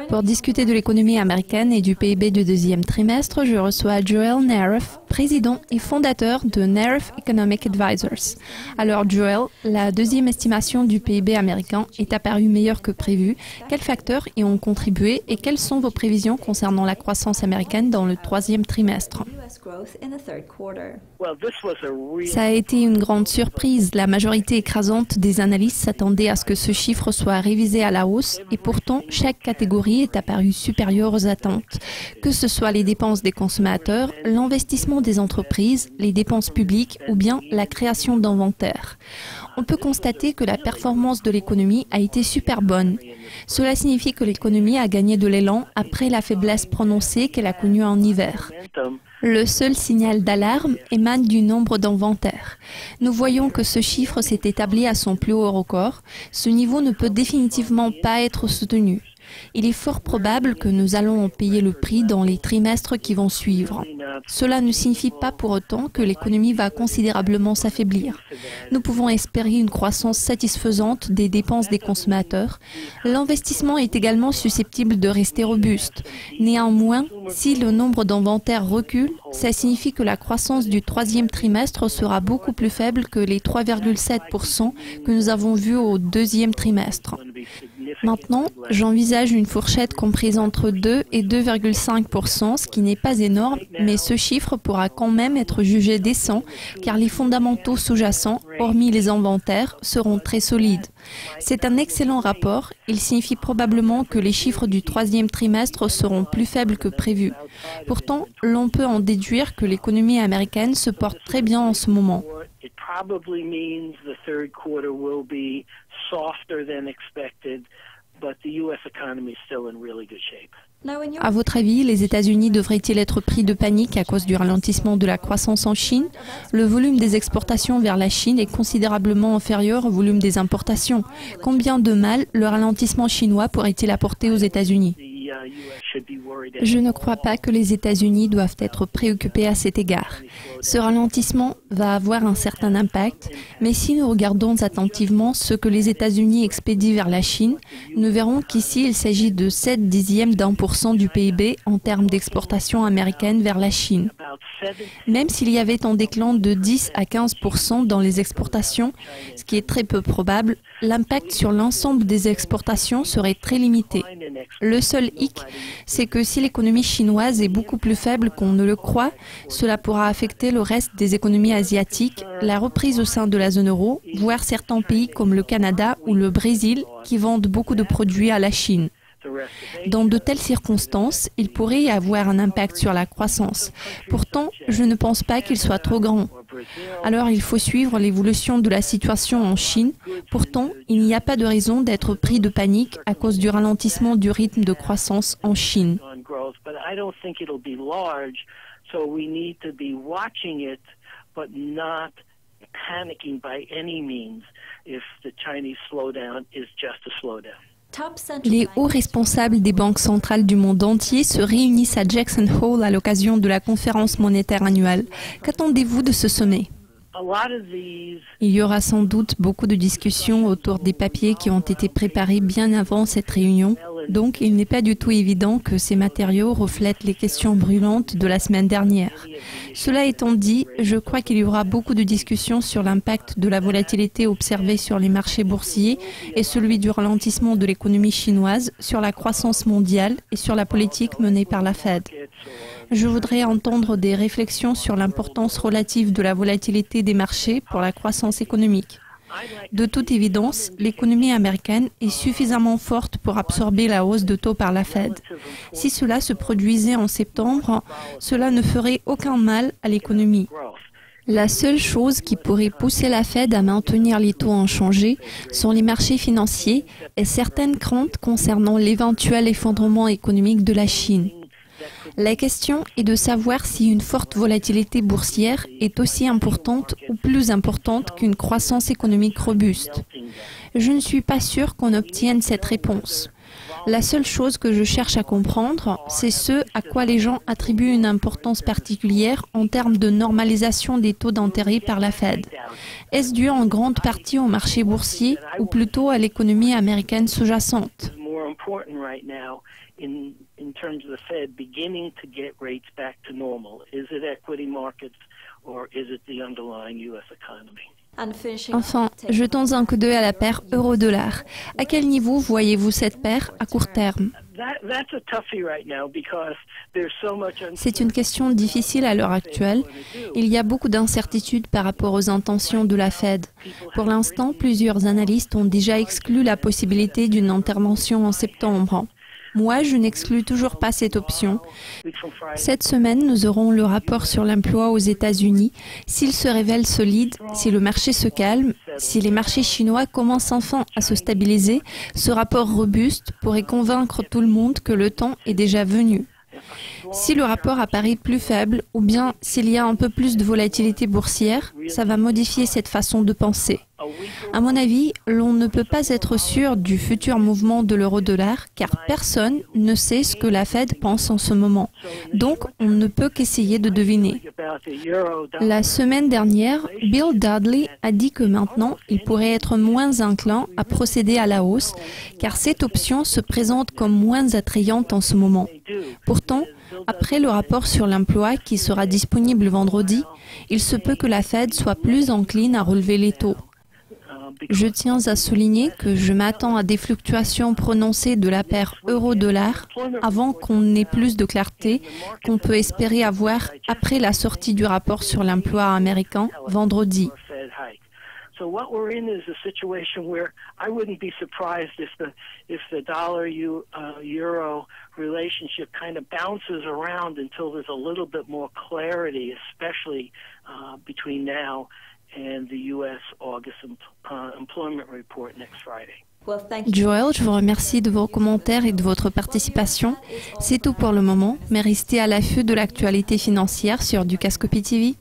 Pour discuter de l'économie américaine et du PIB du deuxième trimestre, je reçois Joel Nareff, président et fondateur de Nareff Economic Advisors. Alors Joel, la deuxième estimation du PIB américain est apparue meilleure que prévu. Quels facteurs y ont contribué et quelles sont vos prévisions concernant la croissance américaine dans le troisième trimestre? Ça a été une grande surprise. La majorité écrasante des analystes s'attendait à ce que ce chiffre soit révisé à la hausse et pourtant, chaque catégorie est apparue supérieure aux attentes. Que ce soit les dépenses des consommateurs, l'investissement des entreprises, les dépenses publiques ou bien la création d'inventaire. On peut constater que la performance de l'économie a été super bonne. Cela signifie que l'économie a gagné de l'élan après la faiblesse prononcée qu'elle a connue en hiver. Le seul signal d'alarme émane du nombre d'inventaires. Nous voyons que ce chiffre s'est établi à son plus haut record. Ce niveau ne peut définitivement pas être soutenu. Il est fort probable que nous allons en payer le prix dans les trimestres qui vont suivre. Cela ne signifie pas pour autant que l'économie va considérablement s'affaiblir. Nous pouvons espérer une croissance satisfaisante des dépenses des consommateurs. L'investissement est également susceptible de rester robuste. Néanmoins, si le nombre d'inventaires recule, ça signifie que la croissance du troisième trimestre sera beaucoup plus faible que les 3,7% que nous avons vus au deuxième trimestre. Maintenant, j'envisage une fourchette comprise entre 2 et 2,5%, ce qui n'est pas énorme, mais ce chiffre pourra quand même être jugé décent, car les fondamentaux sous-jacents, hormis les inventaires, seront très solides. C'est un excellent rapport. Il signifie probablement que les chiffres du troisième trimestre seront plus faibles que prévu. Pourtant, l'on peut en déduire que l'économie américaine se porte très bien en ce moment. À votre avis, les États-Unis devraient-ils être pris de panique à cause du ralentissement de la croissance en Chine? Le volume des exportations vers la Chine est considérablement inférieur au volume des importations. Combien de mal le ralentissement chinois pourrait-il apporter aux États-Unis? Je ne crois pas que les États-Unis doivent être préoccupés à cet égard. Ce ralentissement va avoir un certain impact, mais si nous regardons attentivement ce que les États-Unis expédient vers la Chine, nous verrons qu'ici il s'agit de 0,7% du PIB en termes d'exportation américaine vers la Chine. Même s'il y avait un déclin de 10 à 15% dans les exportations, ce qui est très peu probable, l'impact sur l'ensemble des exportations serait très limité. Le seul hic, c'est que si l'économie chinoise est beaucoup plus faible qu'on ne le croit, cela pourra affecter le reste des économies asiatiques, la reprise au sein de la zone euro, voire certains pays comme le Canada ou le Brésil qui vendent beaucoup de produits à la Chine. Dans de telles circonstances, il pourrait y avoir un impact sur la croissance. Pourtant, je ne pense pas qu'il soit trop grand. Alors, il faut suivre l'évolution de la situation en Chine. Pourtant, il n'y a pas de raison d'être pris de panique à cause du ralentissement du rythme de croissance en Chine. Les hauts responsables des banques centrales du monde entier se réunissent à Jackson Hole à l'occasion de la conférence monétaire annuelle. Qu'attendez-vous de ce sommet? Il y aura sans doute beaucoup de discussions autour des papiers qui ont été préparés bien avant cette réunion. Donc, il n'est pas du tout évident que ces matériaux reflètent les questions brûlantes de la semaine dernière. Cela étant dit, je crois qu'il y aura beaucoup de discussions sur l'impact de la volatilité observée sur les marchés boursiers et celui du ralentissement de l'économie chinoise sur la croissance mondiale et sur la politique menée par la Fed. Je voudrais entendre des réflexions sur l'importance relative de la volatilité des marchés pour la croissance économique. De toute évidence, l'économie américaine est suffisamment forte pour absorber la hausse de taux par la Fed. Si cela se produisait en septembre, cela ne ferait aucun mal à l'économie. La seule chose qui pourrait pousser la Fed à maintenir les taux inchangés sont les marchés financiers et certaines craintes concernant l'éventuel effondrement économique de la Chine. La question est de savoir si une forte volatilité boursière est aussi importante ou plus importante qu'une croissance économique robuste. Je ne suis pas sûre qu'on obtienne cette réponse. La seule chose que je cherche à comprendre, c'est ce à quoi les gens attribuent une importance particulière en termes de normalisation des taux d'intérêt par la Fed. Est-ce dû en grande partie au marché boursier ou plutôt à l'économie américaine sous-jacente? important right now in terms of the Fed beginning to get rates back to normal? Is it equity markets or is it the underlying U.S. economy? Enfin, jetons un coup d'œil à la paire euro-dollar. À quel niveau voyez-vous cette paire à court terme? C'est une question difficile à l'heure actuelle. Il y a beaucoup d'incertitudes par rapport aux intentions de la Fed. Pour l'instant, plusieurs analystes ont déjà exclu la possibilité d'une intervention en septembre. Moi, je n'exclus toujours pas cette option. Cette semaine, nous aurons le rapport sur l'emploi aux États-Unis. S'il se révèle solide, si le marché se calme, si les marchés chinois commencent enfin à se stabiliser, ce rapport robuste pourrait convaincre tout le monde que le temps est déjà venu. Si le rapport apparaît plus faible ou bien s'il y a un peu plus de volatilité boursière, ça va modifier cette façon de penser. À mon avis, l'on ne peut pas être sûr du futur mouvement de l'euro-dollar car personne ne sait ce que la Fed pense en ce moment. Donc, on ne peut qu'essayer de deviner. La semaine dernière, Bill Dudley a dit que maintenant, il pourrait être moins enclin à procéder à la hausse car cette option se présente comme moins attrayante en ce moment. Pourtant, après le rapport sur l'emploi qui sera disponible vendredi, il se peut que la Fed soit plus encline à relever les taux. Je tiens à souligner que je m'attends à des fluctuations prononcées de la paire euro-dollar avant qu'on ait plus de clarté qu'on peut espérer avoir après la sortie du rapport sur l'emploi américain vendredi. So what we're in is a situation where I wouldn't be surprised if the dollar-euro relationship kind of bounces around until there's a little bit more clarity, especially between now and the U.S. August employment report next Friday. Joel, je vous remercie de vos commentaires et de votre participation. C'est tout pour le moment, mais restez à l'affût de l'actualité financière sur Dukascopy TV.